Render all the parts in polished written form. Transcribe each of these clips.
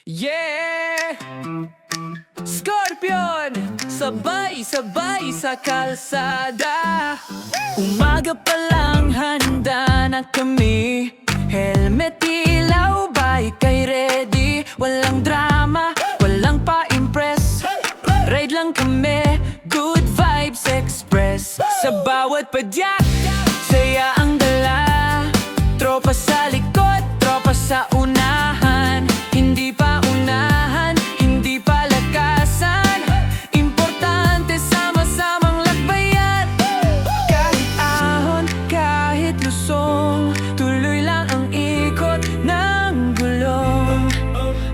Yeah! Scorpion! Sabay-sabay sa kalsada. Umaga pa lang handa na kami. Helmet, ilaw, bike ay ready. Walang drama, walang pa-impress. Ride lang kami, good vibes express. Sa bawat padyak, saya ang dala. Tropa sa likod, tropa sa unahan. Hindi pa unahan, hindi pa lakasan. Importante sama-samang lakbayan. Kahit ahon, kahit lusong, tuloy lang ang ikot ng gulong.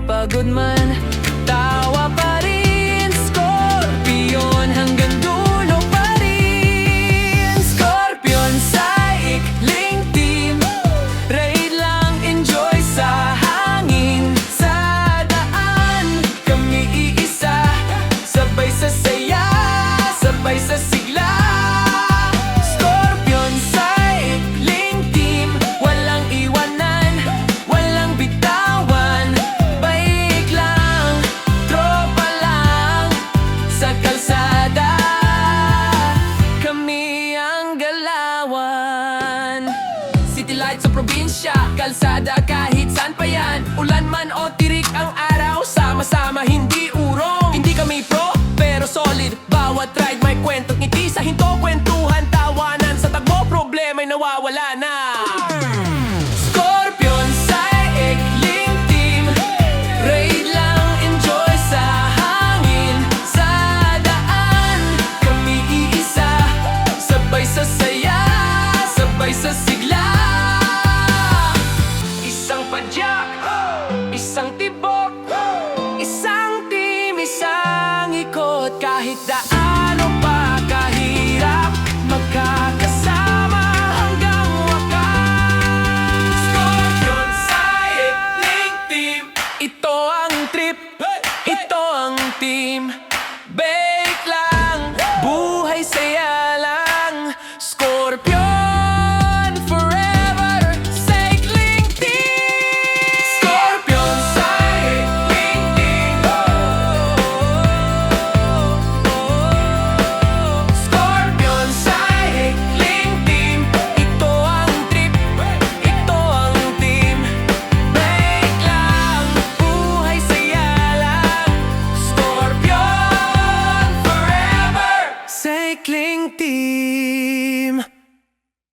Pagod man, tawa pa rin. Scorpion hanggang dulo pa rin. Scorpion sa ikling team. Ride lang, enjoy sa hangin. Sa daan, kami iisa. Sabay sa saya, sabay sa sigla. Scorpion sa ikling team. Walang iwanan, walang bitawan. Bike lang, tropa lang. Sa kalsada, kami ang galawan. City light sa probinsya, kalsada kahit saan pa yan. Ulan man o tirik ang araw, sama-sama hindi urong. Hindi kami pro, pero solid. Bawat ride may kwentong ngiti. Sa hinto, kwentuhan, tawanan. Sa tagbo, problema'y nawawala na. Scorpion sa ikling team. Ride lang, enjoy sa hangin. Sa daan, kami iisa. Sabay sa saya, sabay sa sigla. Isang padyak, isang tibok, isa